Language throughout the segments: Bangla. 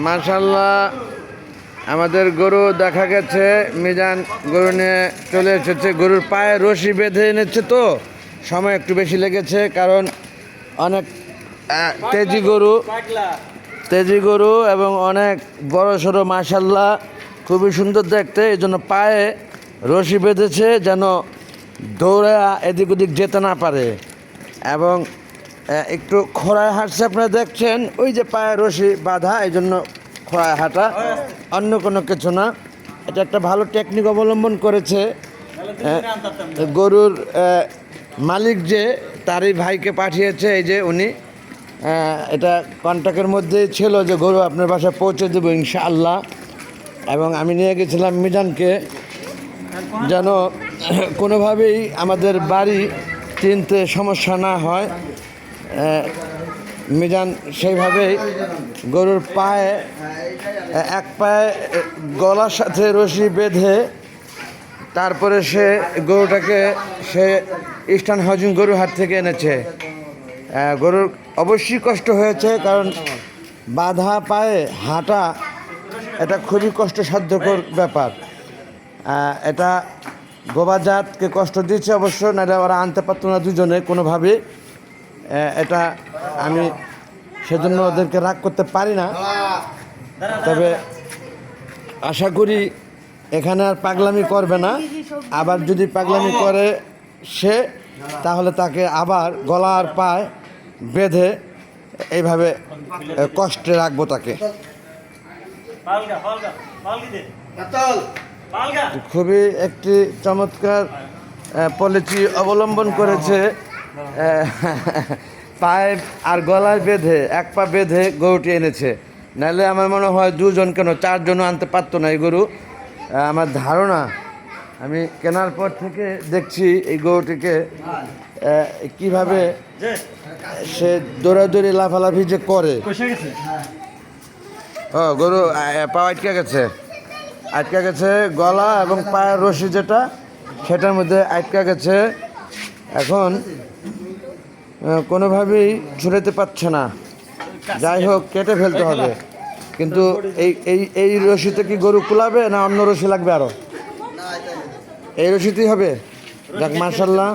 মাশাআল্লাহ আমাদের গরু দেখা গেছে মিজান গরু নিয়ে চলে এসেছে। গরুর পায়ে রশি বেঁধে এনেছে, তো সময় একটু বেশি লেগেছে কারণ অনেক তেজি গরু এবং অনেক বড় সড়ো। মাশাআল্লাহ খুবই সুন্দর দেখতে, এই জন্য পায়ে রশি বেঁধেছে যেন দৌড়ে এদিক ওদিক যেতে না পারে। এবং একটু খোঁড়ায় হাঁটছে, আপনারা দেখছেন ওই যে পায়ে রশি বাঁধা, এই জন্য খোঁড়ায় হাঁটা, অন্য কোনো কিছু না। এটা একটা ভালো টেকনিক অবলম্বন করেছে গরুর মালিক, যে তারই ভাইকে পাঠিয়েছে। এই যে উনি এটা কন্ট্যাক্টের মধ্যেই ছিল যে গরু আপনার বাসায় পৌঁছে দেবো ইনশাআল্লাহ। এবং আমি নিয়ে গেছিলাম মিজানকে যেন কোনোভাবেই আমাদের বাড়ি চিনতে সমস্যা না হয়। মিজান সেইভাবেই গরুর পায়ে এক পায়ে গলার সাথে রশি বেঁধে তারপরে সে গরুটাকে সে ইস্টার্ন হাউজিং গরুর হাট থেকে এনেছে। গরুর অবশ্যই কষ্ট হয়েছে, কারণ বাঁধা পায়ে হাঁটা এটা খুবই কষ্টসাধ্যকর ব্যাপার। এটা গোবাজাতকে কষ্ট দিচ্ছে অবশ্য, না ওরা আনতে পারতো না দুজনে কোনোভাবে। এটা আমি সেজন্য ওদেরকে রাগ করতে পারি না, তবে আশা করি এখানে আর পাগলামি করবে না। আবার যদি পাগলামি করে সে, তাহলে তাকে আবার গলার পায় বেঁধে এইভাবে কষ্টে রাখবো তাকে। খুবই একটি চমৎকার পলিসি অবলম্বন করেছে। পায়ে আর গলায় বেঁধে এক পা বেঁধে গরুটি এনেছে, নাহলে আমার মনে হয় দুজন কেন চারজনও আনতে পারতো না এই গরু। আমার ধারণা, আমি কেনার পর থেকে দেখছি এই গরুটিকে কিভাবে সে দৌড়াদৌড়ি লাফালাফি যে করে। ও গরু পা আটকে গেছে গলা এবং পায়ের রশি যেটা সেটার মধ্যে আটকে গেছে। এখন কোনোভাবেই ছুটাতে পারছে না, যাই হোক কেটে ফেলতে হবে। কিন্তু এই রশিতে কি গরু কুলাবে না অন্য রশি লাগবে? আরও এই রশিতেই হবে। যাক মাশাআল্লাহ,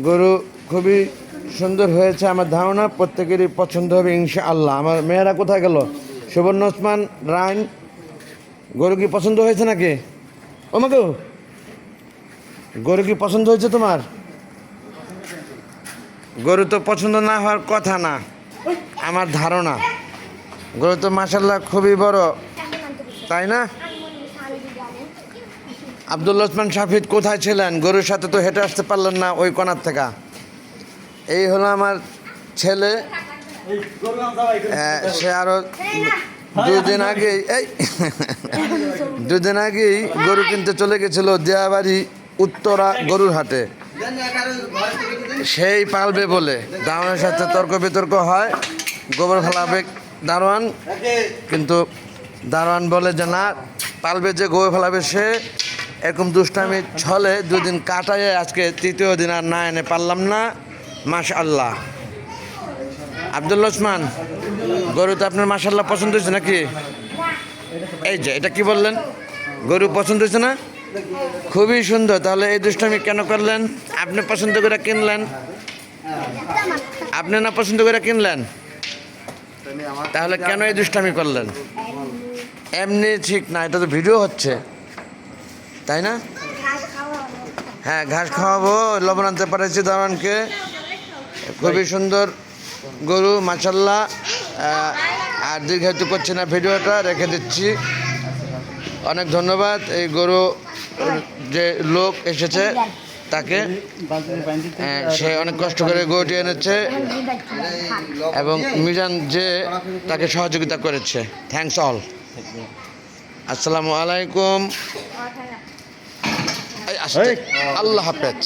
গরু খুবই সুন্দর হয়েছে। আমার ধারণা প্রত্যেকেরই পছন্দ হবে ইনশাআল্লাহ। আমার মেয়েরা কোথায় গেল? সুবর্ণ ওসমান, রাইন, গরু কি পছন্দ হয়েছে নাকি? ও মাগো, গরু কি পছন্দ হয়েছে তোমার? গরু তো পছন্দ না হওয়ার কথা না আমার ধারণা। গরু তো মাশাআল্লাহ খুবই বড়, তাই না? আব্দুল ওসমান শাফিদ কোথায় ছিলেন? গরুর সাথে তো হেঁটে আসতে পারলেন না ওই কোণার থেকে। এই হলো আমার ছেলে, সে আরও দুদিন আগেই গরু কিনতে চলে গেছিল দিয়াবাড়ি উত্তরা গরুর হাটে। সেই পালবে বলে দারোয়ানের সাথে তর্ক বিতর্ক হয়, গোবর ফেলাবে দারোয়ান, কিন্তু দারোয়ান বলে যে না, পালবে যে গোবর ফেলাবে সে। এরকম দুষ্টামি ছলে দুদিন কাটায় আজকে তৃতীয় দিন আর না এনে পারলাম না। মাশাআল্লাহ। আব্দুল ওসমান, গরু তো আপনার মাশাআল্লাহ পছন্দ হয়েছে নাকি? এই যে এটা কি বললেন, গরু পছন্দ হয়েছে না? খুবই সুন্দর। তাহলে এই দুষ্টামি কেন করলেন? আপনি পছন্দ করে কিনলেন, আপনি না পছন্দ করে কিনলেন, তাহলে কেন এই দুষ্টামি করলেন? এমনি ঠিক না, এটা তো ভিডিও হচ্ছে, তাই না? হ্যাঁ, ঘাস খাওয়াবো, লবণ আনতে পারেছি দারোয়ানকে। খুবই সুন্দর গরু মাশাআল্লাহ। আর দীর্ঘায়িত করছি না, ভিডিওটা রেখে দিচ্ছি। অনেক ধন্যবাদ এই গরু যে লোক এসেছে তাকে, সে অনেক কষ্ট করে গরুটি এনেছে এবং মিজান যে তাকে সহযোগিতা করেছে। Thanks all. আসসালামু আলাইকুম, আল্লাহ হাফেজ।